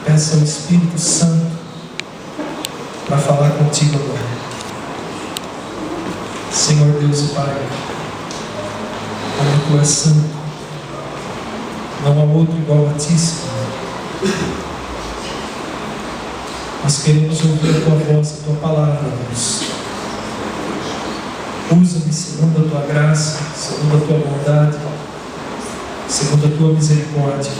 Peça ao Espírito Santo para falar contigo agora. Senhor Deus e Pai, como Tu és santo, não há outro igual a Ti, Senhor. Nós queremos ouvir a Tua voz, a Tua palavra, Deus. Usa-me segundo a Tua graça, segundo a Tua bondade, segundo a Tua misericórdia,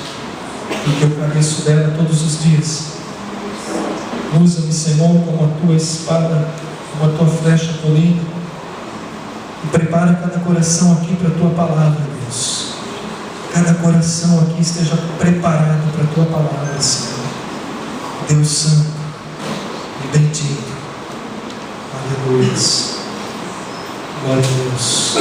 porque eu careço dela todos os dias. Usa-me, Senhor, como a Tua espada, como a Tua flecha polida, e prepara cada coração aqui para a Tua palavra, Deus. Cada coração aqui esteja preparado para a Tua palavra, Senhor. Deus Santo e bendito. Aleluia. Glória a Deus.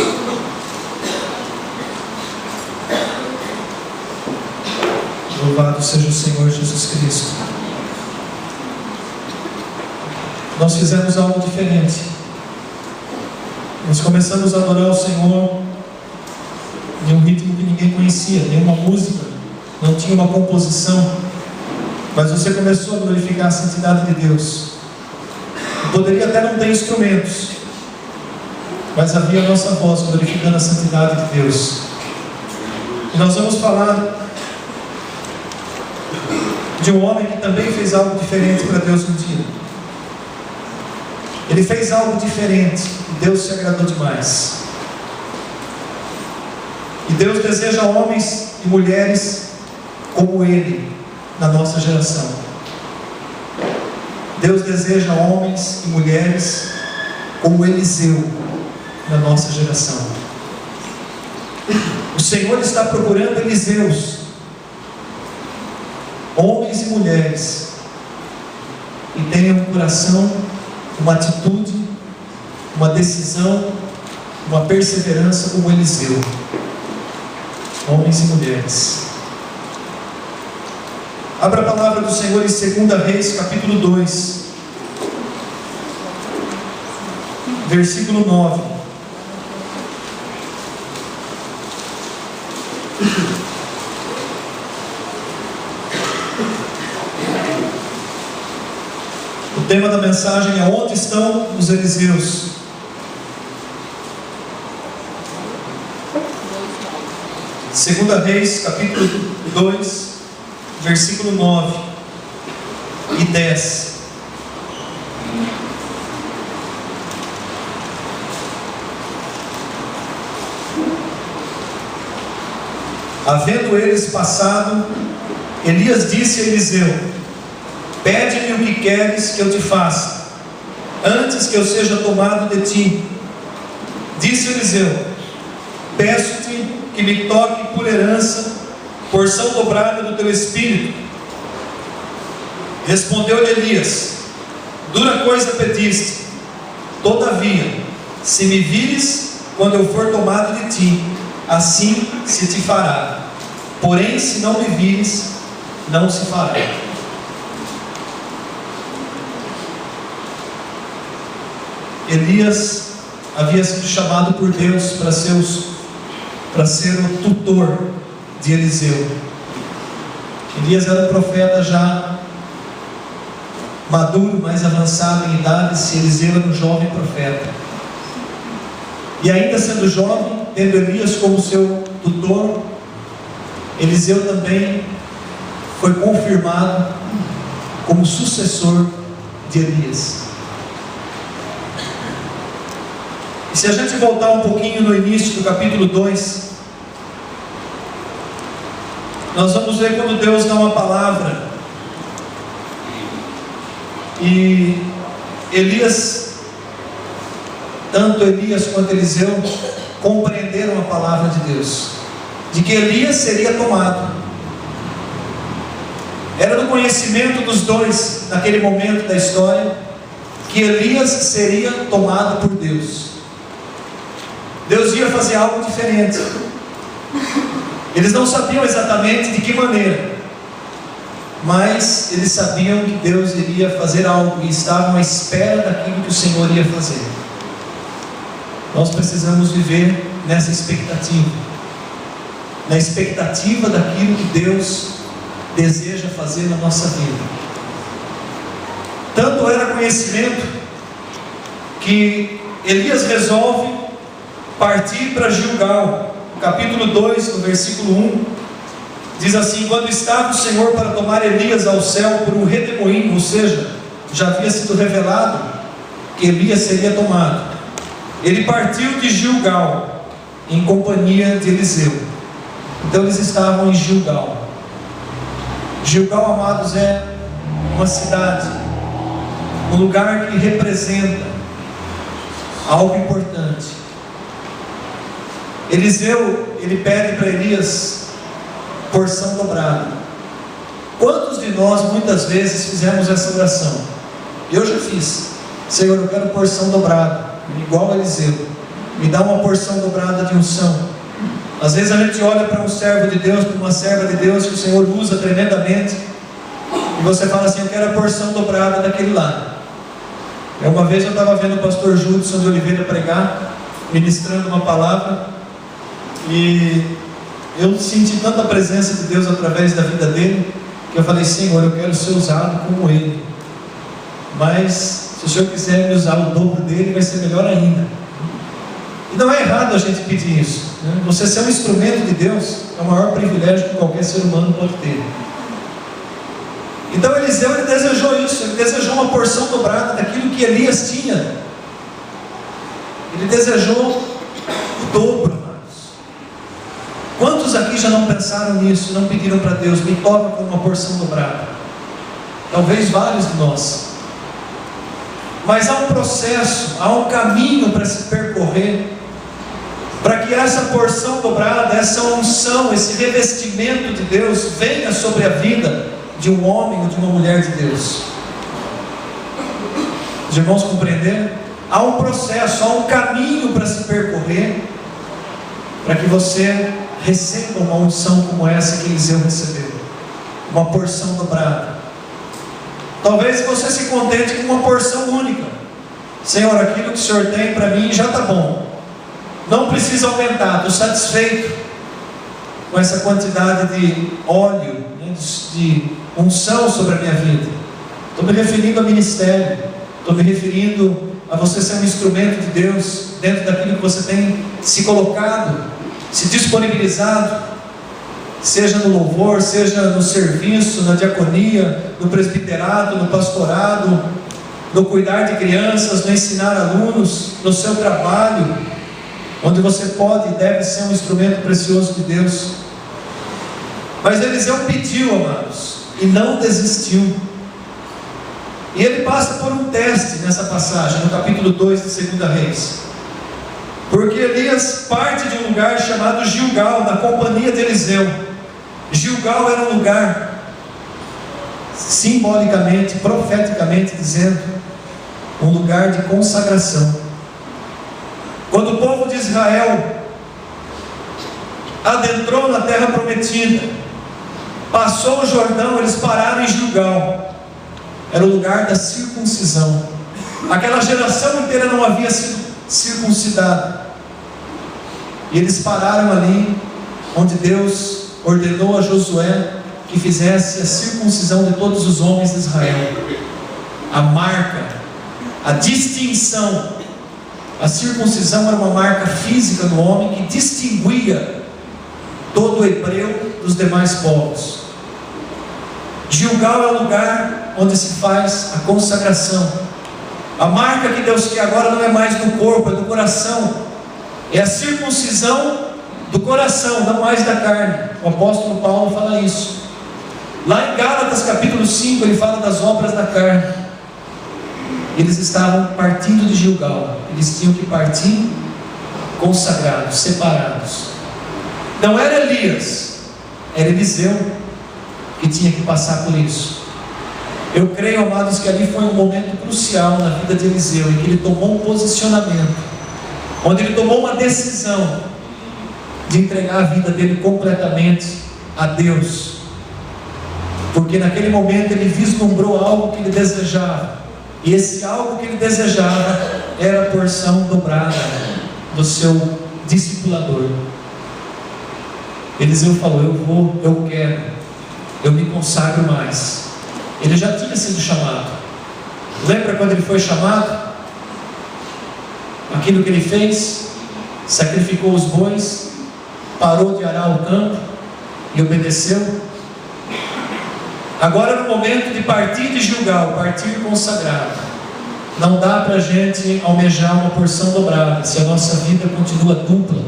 Louvado seja o Senhor Jesus Cristo. Nós fizemos algo diferente. Nós começamos a adorar o Senhor em um ritmo que ninguém conhecia, nenhuma música, não tinha uma composição, mas você começou a glorificar a santidade de Deus. Poderia até não ter instrumentos, mas havia a nossa voz glorificando a santidade de Deus. E nós vamos falar de um homem que também fez algo diferente para Deus um dia. Ele fez algo diferente e Deus se agradou demais. E Deus deseja homens e mulheres como ele na nossa geração. Deus deseja homens e mulheres como Eliseu na nossa geração. O Senhor está procurando Eliseus, homens e mulheres que tenham um coração, uma atitude, uma decisão, uma perseverança como Eliseu. Homens e mulheres. Abra a palavra do Senhor em 2 Reis, capítulo 2, versículo 9. O tema da mensagem é: onde estão os Eliseus? Segunda Reis, capítulo 2, versículo 9 e 10. Havendo eles passado, Elias disse a Eliseu: pede-me o que queres que eu te faça, antes que eu seja tomado de ti. Disse Eliseu: peço-te que me toque por herança, porção dobrada do teu espírito. Respondeu-lhe Elias: dura coisa pediste. Todavia, se me vires quando eu for tomado de ti, assim se te fará. Porém, se não me vires, não se fará. Elias havia sido chamado por Deus para ser o tutor de Eliseu. Elias era um profeta já maduro, mais avançado em idade, se Eliseu era um jovem profeta. E ainda sendo jovem, tendo Elias como seu tutor, Eliseu também foi confirmado como sucessor de Elias. E se a gente voltar um pouquinho no início do capítulo 2, nós vamos ver quando Deus dá uma palavra e Elias, tanto Elias quanto Eliseu, compreenderam a palavra de Deus, de que Elias seria tomado. Era do conhecimento dos dois, naquele momento da história, que Elias seria tomado por Deus. Deus ia fazer algo diferente. Eles não sabiam exatamente de que maneira, mas eles sabiam que Deus iria fazer algo e estavam à espera daquilo que o Senhor ia fazer. Nós precisamos viver nessa expectativa, na expectativa daquilo que Deus deseja fazer na nossa vida. Tanto era conhecimento que Elias resolve partir para Gilgal. No capítulo 2, no versículo 1, diz assim: quando estava o Senhor para tomar Elias ao céu por um redemoinho, ou seja, já havia sido revelado que Elias seria tomado, ele partiu de Gilgal em companhia de Eliseu. Então eles estavam em Gilgal. Gilgal, amados, é uma cidade, um lugar que representa algo importante. Eliseu, ele pede para Elias porção dobrada. Quantos de nós muitas vezes fizemos essa oração? Eu já fiz. Senhor, eu quero porção dobrada, igual a Eliseu. Me dá uma porção dobrada de unção. Às vezes a gente olha para um servo de Deus, para uma serva de Deus que o Senhor usa tremendamente, e você fala assim: eu quero a porção dobrada daquele lá. Uma vez eu estava vendo o pastor Judson de Oliveira pregar, ministrando uma palavra, e eu senti tanta presença de Deus através da vida dele, que eu falei: Senhor, eu quero ser usado como ele, mas se o Senhor quiser me usar o dobro dele, vai ser melhor ainda. E não é errado a gente pedir isso, né? Você ser um instrumento de Deus é o maior privilégio que qualquer ser humano pode ter. Então Eliseu, ele desejou isso, ele desejou uma porção dobrada daquilo que Elias tinha. Ele desejou o dobro, amados. Quantos aqui já não pensaram nisso, não pediram para Deus: me toca com uma porção dobrada? Talvez vários de nós. Mas há um processo, há um caminho para se percorrer, para que essa porção dobrada, essa unção, esse revestimento de Deus venha sobre a vida de um homem ou de uma mulher de Deus. Os irmãos compreenderam? Há um processo, há um caminho para se percorrer, para que você receba uma unção como essa que Eliseu recebeu, uma porção dobrada. Talvez você se contente com uma porção única. Senhor, aquilo que o Senhor tem para mim já está bom, não precisa aumentar, estou satisfeito com essa quantidade de óleo, né, de unção sobre a minha vida. Estou me referindo a ministério, estou me referindo a você ser um instrumento de Deus dentro daquilo que você tem se colocado, se disponibilizado, seja no louvor, seja no serviço, na diaconia, no presbiterado, no pastorado, no cuidar de crianças, no ensinar alunos, no seu trabalho, onde você pode e deve ser um instrumento precioso de Deus. Mas Eliseu pediu, amados, e não desistiu. E ele passa por um teste nessa passagem, no capítulo 2 de 2 Reis. Porque Elias parte de um lugar chamado Gilgal, na companhia de Eliseu. Gilgal era um lugar, simbolicamente, profeticamente dizendo, um lugar de consagração. Quando o povo de Israel adentrou na terra prometida, passou o Jordão, eles pararam em Gilgal. Era o lugar da circuncisão. Aquela geração inteira não havia sido circuncidada, e eles pararam ali onde Deus ordenou a Josué que fizesse a circuncisão de todos os homens de Israel. A marca, a distinção. A circuncisão era uma marca física do homem que distinguia todo o hebreu dos demais povos. Gilgal é o lugar onde se faz a consagração. A marca que Deus quer agora não é mais do corpo, é do coração. É a circuncisão do coração, não mais da carne. O apóstolo Paulo fala isso. Lá em Gálatas capítulo 5, ele fala das obras da carne. Eles estavam partindo de Gilgal. Eles tinham que partir consagrados, separados. Não era Elias, era Eliseu que tinha que passar por isso. Eu creio, amados, que ali foi um momento crucial na vida de Eliseu, em que ele tomou um posicionamento, onde ele tomou uma decisão de entregar a vida dele completamente a Deus, porque naquele momento ele vislumbrou algo que ele desejava, e esse algo que ele desejava era a porção dobrada do seu discipulador. Eliseu falou: eu quero. eu me consagro mais. Ele já tinha sido chamado. Lembra quando ele foi chamado? Aquilo que ele fez, sacrificou os bois, parou de arar o campo e obedeceu. Agora, no momento de partir de Gilgal, partir consagrado, não dá para a gente almejar uma porção dobrada se a nossa vida continua dupla,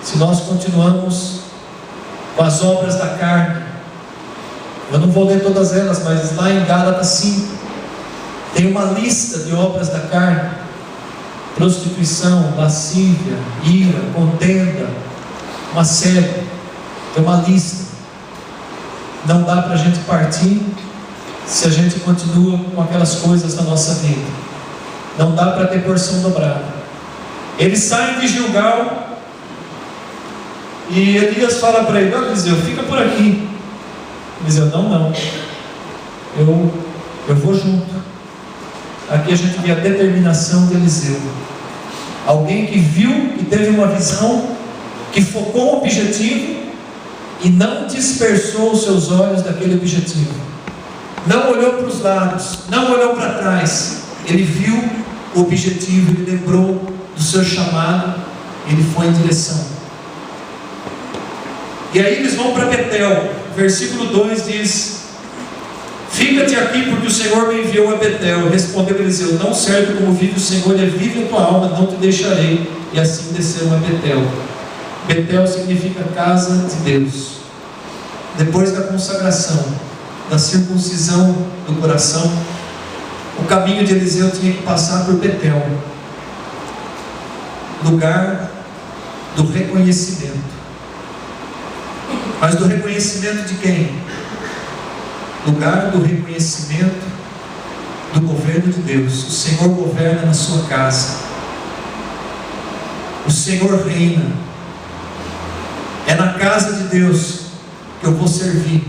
se nós continuamos com as obras da carne. Eu não vou ler todas elas, mas lá em Gálatas 5 tem uma lista de obras da carne: prostituição, lascívia, ira, contenda, uma série. Tem uma lista. Não dá para a gente partir se a gente continua com aquelas coisas na nossa vida. Não dá para ter porção dobrada. Eles saem de Gilgal e Elias fala para ele: olha, Eliseu, fica por aqui. Eliseu: não, eu vou junto. Aqui a gente vê a determinação de Eliseu. Alguém que viu, que teve uma visão, que focou o objetivo e não dispersou os seus olhos daquele objetivo. Não olhou para os lados, não olhou para trás. Ele viu o objetivo, ele lembrou do seu chamado, ele foi em direção. E aí eles vão para Betel. Versículo 2 diz: fica-te aqui, porque o Senhor me enviou a Betel. Respondeu Eliseu: não certo como vive o Senhor, é vive a tua alma, não te deixarei. E assim desceram a Betel. Betel significa casa de Deus. Depois da consagração, da circuncisão do coração, o caminho de Eliseu tinha que passar por Betel, lugar do reconhecimento. Mas do reconhecimento de quem? Lugar do reconhecimento do governo de Deus. O Senhor governa na sua casa. O Senhor reina. É na casa de Deus que eu vou servir.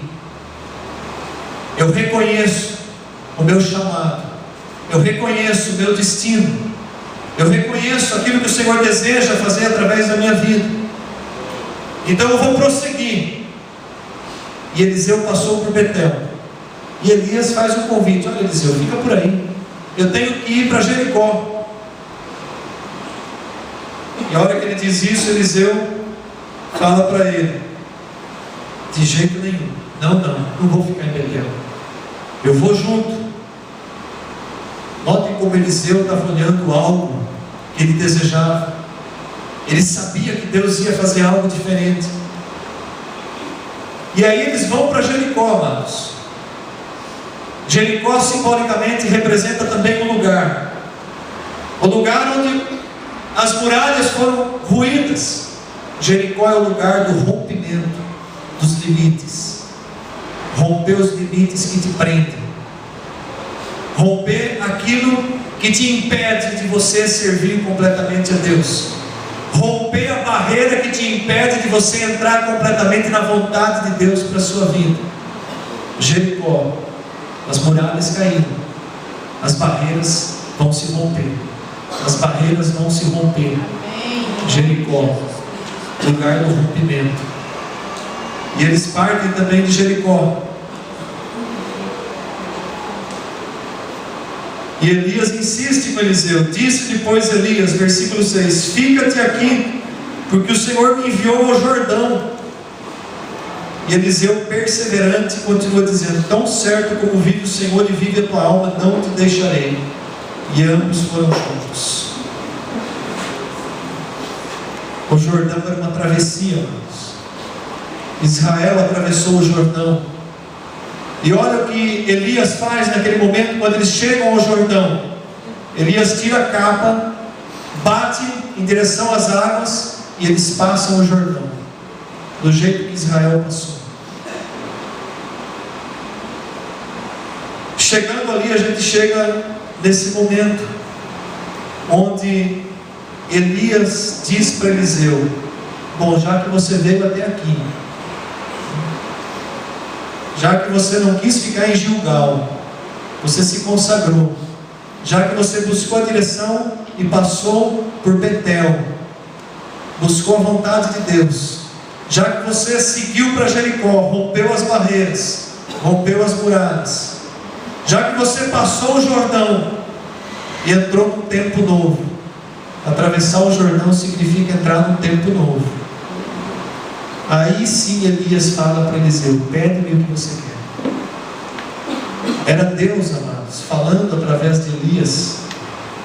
Eu reconheço o meu chamado. Eu reconheço o meu destino. Eu reconheço aquilo que o Senhor deseja fazer através da minha vida. Então eu vou prosseguir. E Eliseu passou por Betel. E Elias faz um convite: olha, Eliseu, fica por aí. Eu tenho que ir para Jericó. E a hora que ele diz isso, Eliseu fala para ele: de jeito nenhum, não vou ficar em Betel, eu vou junto. Notem como Eliseu estava olhando algo que ele desejava. Ele sabia que Deus ia fazer algo diferente. E aí eles vão para Jericó, amados. Jericó simbolicamente representa também um lugar. O lugar onde as muralhas foram ruídas. Jericó é o lugar do rompimento dos limites. Romper os limites que te prendem. Romper aquilo que te impede de você servir completamente a Deus. Romper a barreira que te impede de você entrar completamente na vontade de Deus para a sua vida. Jericó, as muralhas caíram, as barreiras vão se romper. As barreiras vão se romper. Jericó, lugar do rompimento. E eles partem também de Jericó. E Elias insiste com Eliseu. Disse depois Elias, versículo 6: fica-te aqui, porque o Senhor me enviou ao Jordão. E Eliseu, perseverante, continua dizendo: tão certo como vive o Senhor e vive a tua alma, não te deixarei. E ambos foram juntos. O Jordão era uma travessia, irmãos. Israel atravessou o Jordão. E olha o que Elias faz naquele momento, quando eles chegam ao Jordão. Elias tira a capa, bate em direção às águas, e eles passam o Jordão, do jeito que Israel passou. Chegando ali, a gente chega nesse momento, onde Elias diz para Eliseu: bom, já que você veio até aqui, já que você não quis ficar em Gilgal, você se consagrou, já que você buscou a direção e passou por Betel, buscou a vontade de Deus, já que você seguiu para Jericó, rompeu as barreiras, rompeu as muralhas, já que você passou o Jordão e entrou num tempo novo. Atravessar o Jordão significa entrar num tempo novo. Aí sim Elias fala para Eliseu: pede-me o que você quer. Era Deus, amados, falando através de Elias,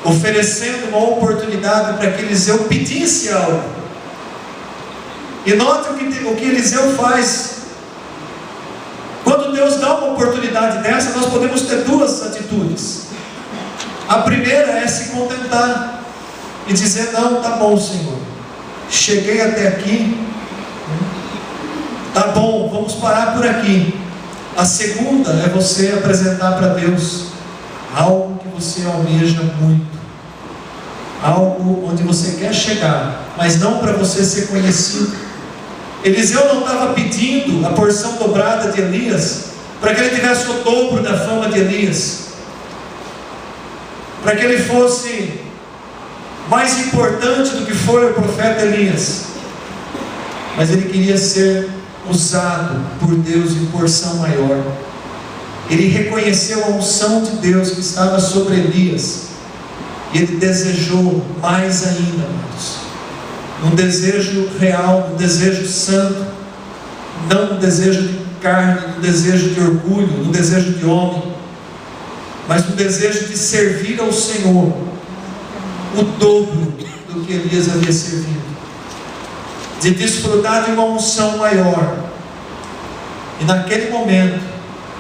oferecendo uma oportunidade para que Eliseu pedisse algo. E note o que Eliseu faz. Quando Deus dá uma oportunidade dessa, nós podemos ter duas atitudes. A primeira é se contentar e dizer: não, tá bom, Senhor, cheguei até aqui, tá bom, vamos parar por aqui. A segunda é você apresentar para Deus algo que você almeja muito, algo onde você quer chegar, mas não para você ser conhecido. Eliseu não estava pedindo a porção dobrada de Elias para que ele tivesse o dobro da fama de Elias, para que ele fosse mais importante do que foi o profeta Elias, mas ele queria ser usado por Deus em porção maior. Ele reconheceu a unção de Deus que estava sobre Elias, e ele desejou mais ainda, amados, um desejo real, um desejo santo, não um desejo de carne, um desejo de orgulho, um desejo de homem, mas um desejo de servir ao Senhor o dobro do que Elias havia servido, de desfrutar de uma unção maior. E naquele momento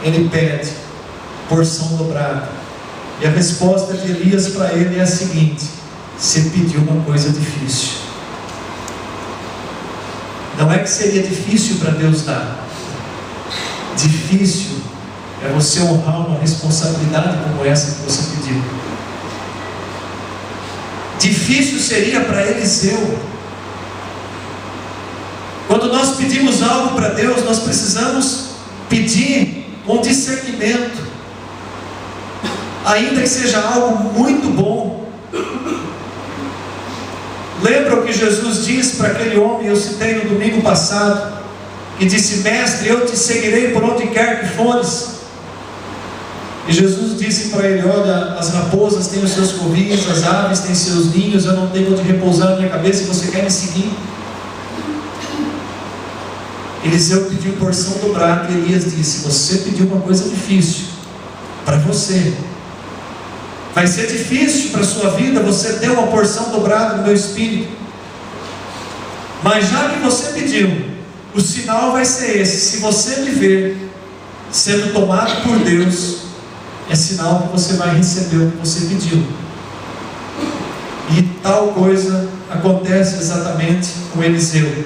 ele pede porção dobrada, e a resposta de Elias para ele é a seguinte: você pediu uma coisa difícil. Não é que seria difícil para Deus dar. Difícil é você honrar uma responsabilidade como essa que você pediu. Difícil seria para Eliseu. Quando nós pedimos algo para Deus, nós precisamos pedir com discernimento, ainda que seja algo muito bom. Lembra o que Jesus disse para aquele homem, eu citei no domingo passado, que disse: mestre, eu te seguirei por onde quer que fores. E Jesus disse para ele: olha, as raposas têm os seus covis, as aves têm seus ninhos, eu não tenho onde repousar a minha cabeça, e você quer me seguir? Eliseu pediu porção dobrada, e Elias disse: você pediu uma coisa difícil para você. Vai ser difícil para a sua vida você ter uma porção dobrada do meu espírito, mas já que você pediu, o sinal vai ser esse: se você me ver sendo tomado por Deus, é sinal que você vai receber o que você pediu. E tal coisa acontece exatamente com Eliseu.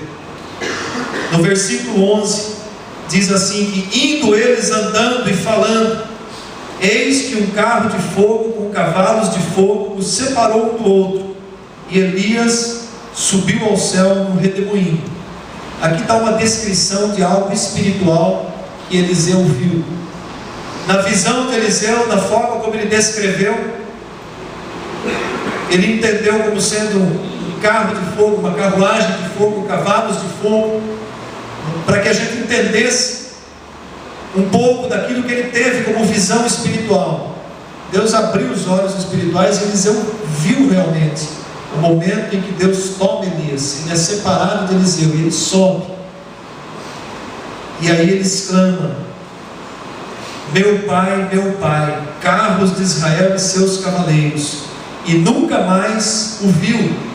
No versículo 11 diz assim: que indo eles andando e falando, eis que um carro de fogo com cavalos de fogo os separou um do outro, e Elias subiu ao céu no redemoinho. Aqui está uma descrição de algo espiritual que Eliseu viu. Na visão de Eliseu, na forma como ele descreveu, ele entendeu como sendo um carro de fogo, uma carruagem de fogo, cavalos de fogo, para que a gente entendesse um pouco daquilo que ele teve como visão espiritual. Deus abriu os olhos espirituais e Eliseu viu realmente o momento em que Deus toma Elias. Ele é separado de Eliseu e ele sobe, e aí ele exclama: meu pai, carros de Israel e seus cavaleiros. E nunca mais o viu.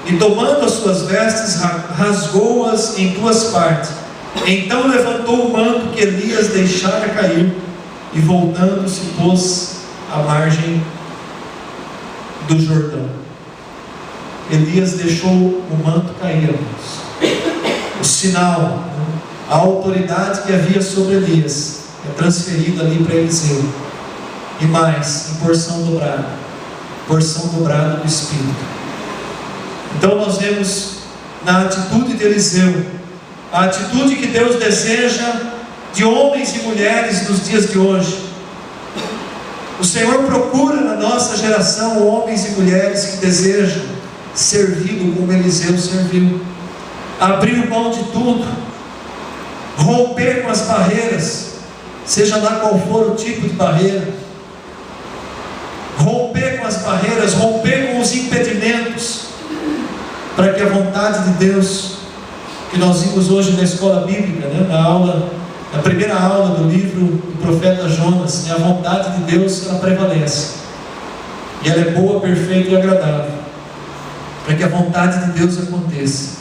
E tomando as suas vestes, rasgou-as em duas partes. Então levantou o manto que Elias deixara cair, e voltando-se pôs à margem do Jordão. Elias deixou o manto cair, irmãos. O sinal, a autoridade que havia sobre Elias é transferida ali para Eliseu. E mais, em porção dobrada do Espírito. Então nós vemos na atitude de Eliseu a atitude que Deus deseja de homens e mulheres nos dias de hoje. O Senhor procura na nossa geração homens e mulheres que desejam servi-lo como Eliseu serviu. abrir mão de tudo, romper com as barreiras, seja lá qual for o tipo de barreira, romper com as barreiras, romper com os impedimentos, para que a vontade de Deus, que nós vimos hoje na escola bíblica, na primeira aula do livro do profeta Jonas, a vontade de Deus, ela prevalece, e ela é boa, perfeita e agradável, para que a vontade de Deus aconteça.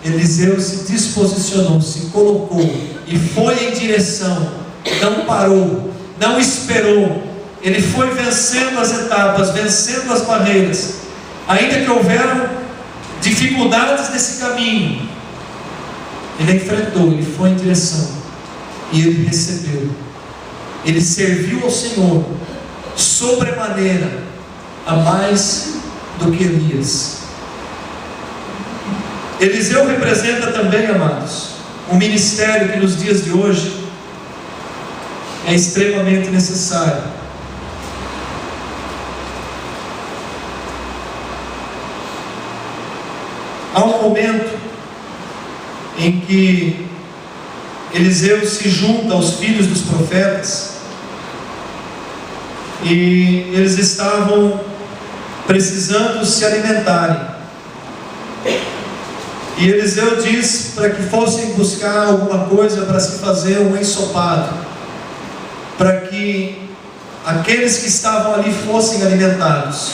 Eliseu se disposicionou, se colocou e foi em direção, não parou, não esperou, ele foi vencendo as etapas, vencendo as barreiras, ainda que houveram dificuldades nesse caminho, ele enfrentou, ele foi em direção, e ele recebeu, ele serviu ao Senhor, sobremaneira, a mais do que Elias. Eliseu representa também, amados, um ministério que nos dias de hoje é extremamente necessário. Há um momento em que Eliseu se junta aos filhos dos profetas e eles estavam precisando se alimentarem. E Eliseu diz para que fossem buscar alguma coisa para se fazer um ensopado, para que aqueles que estavam ali fossem alimentados.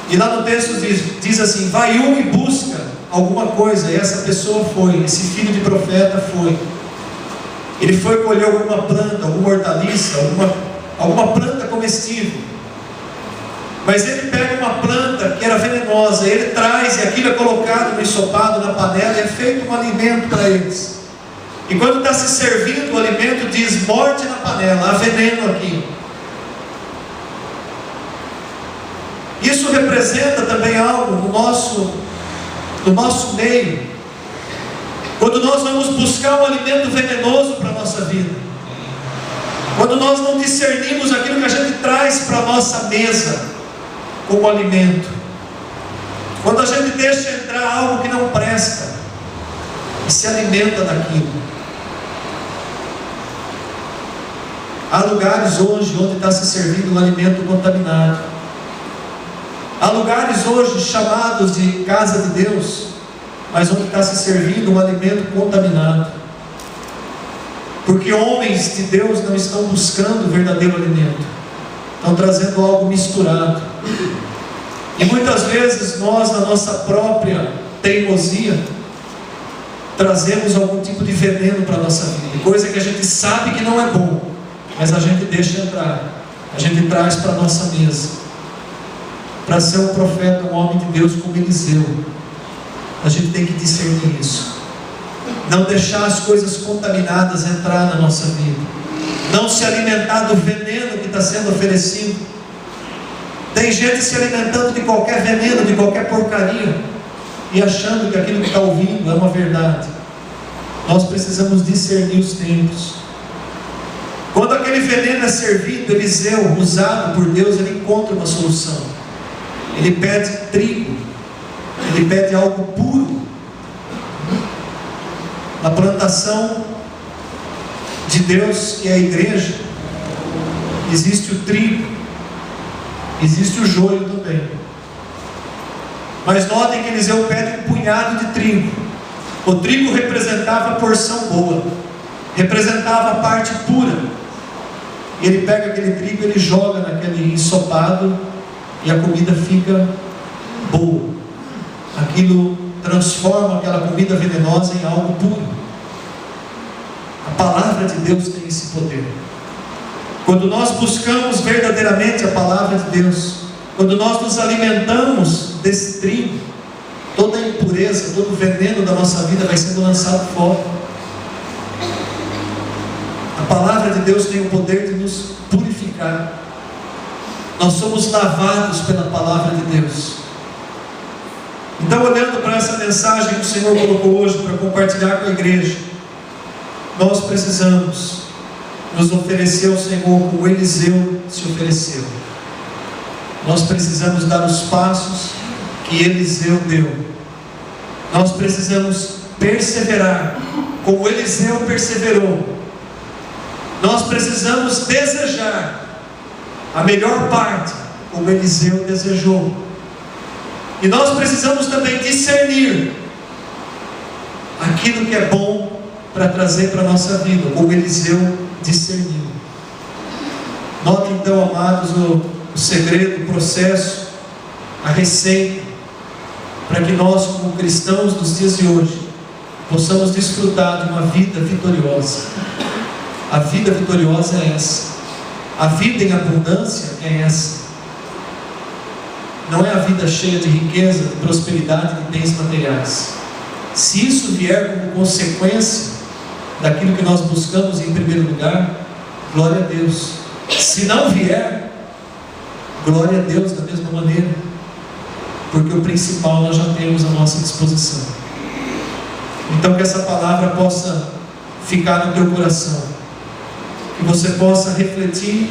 E lá no texto diz assim: vai um e busca alguma coisa. E essa pessoa foi, esse filho de profeta foi. Ele foi colher alguma planta, alguma hortaliça, alguma planta comestível. Mas ele pega uma planta que era venenosa, ele traz, e aquilo é colocado no ensopado, na panela, e é feito um alimento para eles. E quando está se servindo o alimento, diz: morte na panela, há veneno aqui. Isso representa também algo no nosso meio. Quando nós vamos buscar um alimento venenoso para a nossa vida, quando nós não discernimos aquilo que a gente traz para a nossa mesa como alimento, quando a gente deixa entrar algo que não presta e se alimenta daquilo. Há lugares hoje onde está se servindo um alimento contaminado. Há lugares hoje chamados de casa de Deus, mas onde está se servindo um alimento contaminado, porque homens de Deus não estão buscando o verdadeiro alimento, estão trazendo algo misturado. E muitas vezes nós, na nossa própria teimosia, trazemos algum tipo de veneno para a nossa vida, coisa que a gente sabe que não é bom, mas a gente deixa entrar, a gente traz para a nossa mesa. Para ser um profeta, um homem de Deus como Eliseu, a gente tem que discernir isso, não deixar as coisas contaminadas entrar na nossa vida, não se alimentar do veneno que está sendo oferecido. Tem gente se alimentando de qualquer veneno, de qualquer porcaria, e achando que aquilo que está ouvindo é uma verdade. Nós precisamos discernir os tempos. Quando aquele veneno é servido, Eliseu, usado por Deus, ele encontra uma solução. Ele pede trigo, ele pede algo puro. Na plantação de Deus, que é a igreja, existe o trigo, existe o joio também. Mas notem que Eliseu pede um punhado de trigo. O trigo representava a porção boa, representava a parte pura. E ele pega aquele trigo, ele joga naquele ensopado, e a comida fica boa. Aquilo transforma aquela comida venenosa em algo puro. A palavra de Deus tem esse poder. Quando nós buscamos verdadeiramente a palavra de Deus, quando nós nos alimentamos desse trigo, toda a impureza, todo o veneno da nossa vida vai sendo lançado fora. A palavra de Deus tem o poder de nos purificar. Nós somos lavados pela palavra de Deus. Então, olhando para essa mensagem que o Senhor colocou hoje para compartilhar com a igreja, nós precisamos nos oferecer ao Senhor como Eliseu se ofereceu. Nós precisamos dar os passos que Eliseu deu. Nós precisamos perseverar, como Eliseu perseverou. Nós precisamos desejar a melhor parte, como Eliseu desejou. E nós precisamos também discernir aquilo que é bom para trazer para a nossa vida, como Eliseu discerniu. Note então, amados, o segredo, o processo, a receita, para que nós, como cristãos dos dias de hoje, possamos desfrutar de uma vida vitoriosa. A vida vitoriosa é essa. A vida em abundância é essa. Não é a vida cheia de riqueza, de prosperidade, de bens materiais. Se isso vier como consequência daquilo que nós buscamos em primeiro lugar, glória a Deus. Se não vier, glória a Deus da mesma maneira, porque o principal nós já temos à nossa disposição. Então que essa palavra possa ficar no teu coração, que você possa refletir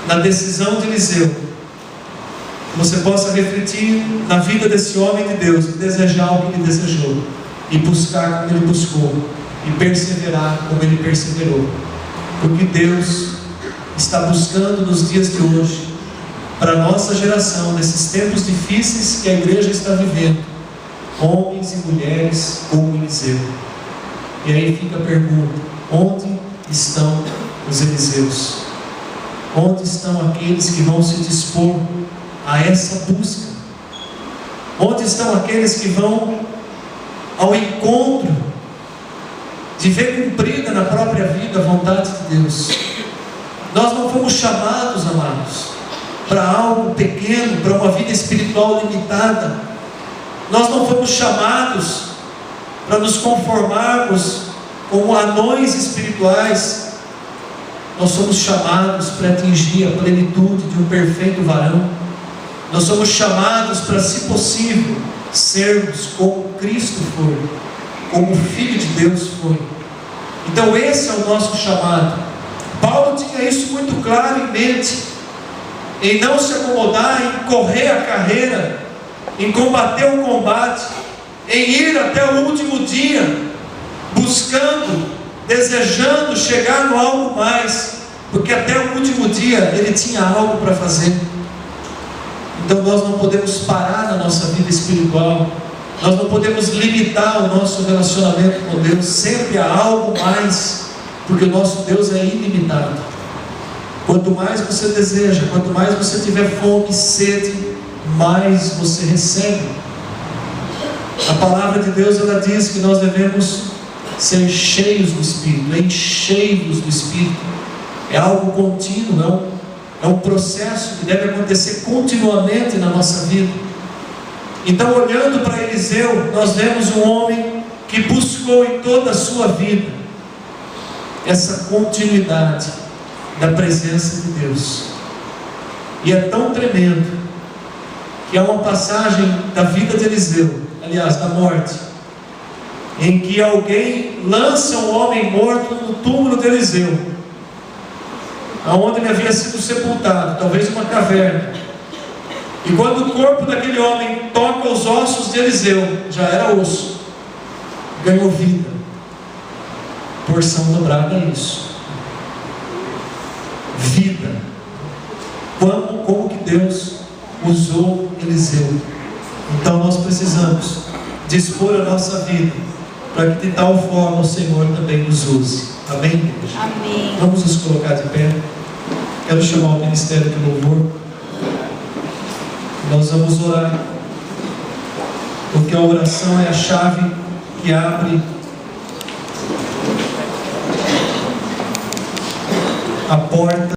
na decisão de Eliseu, que você possa refletir na vida desse homem de Deus, e desejar o que ele desejou, e buscar como ele buscou, e perseverar como ele perseverou, porque Deus está buscando nos dias de hoje, para a nossa geração, nesses tempos difíceis que a igreja está vivendo, homens e mulheres como Eliseu. E aí fica a pergunta: onde estão os Eliseus? Onde estão aqueles que vão se dispor a essa busca? Onde estão aqueles que vão ao encontro de ver cumprida na própria vida a vontade de Deus? Nós não fomos chamados, amados, para algo pequeno, para uma vida espiritual limitada. Nós não fomos chamados para nos conformarmos como anões espirituais. Nós somos chamados para atingir a plenitude de um perfeito varão. Nós somos chamados para, se possível, sermos como Cristo foi, como o Filho de Deus foi. Então esse é o nosso chamado. Paulo tinha isso muito claro em mente, em não se acomodar, em correr a carreira, em combater o combate, em ir até o último dia, buscando, desejando chegar no algo mais, porque até o último dia ele tinha algo para fazer. Então nós não podemos parar na nossa vida espiritual, nós não podemos limitar o nosso relacionamento com Deus. Sempre há algo mais, porque o nosso Deus é ilimitado. Quanto mais você deseja, quanto mais você tiver fome e sede, mais você recebe. A palavra de Deus, ela diz que nós devemos ser cheios do Espírito, encheios do Espírito. É algo contínuo, é um processo que deve acontecer continuamente na nossa vida. Então, olhando para Eliseu, nós vemos um homem que buscou em toda a sua vida essa continuidade da presença de Deus. E é tão tremendo que há uma passagem da vida de Eliseu, aliás, da morte, em que alguém lança um homem morto no túmulo de Eliseu, aonde ele havia sido sepultado, talvez uma caverna. E quando o corpo daquele homem toca os ossos de Eliseu, já era osso, ganhou vida. Porção dobrada é isso. Vida. Como que Deus usou Eliseu? Então nós precisamos dispor a nossa vida para que de tal forma o Senhor também nos use. Amém, igreja? Amém. Vamos nos colocar de pé. Quero chamar o ministério de louvor. Nós vamos orar, porque a oração é a chave que abre a porta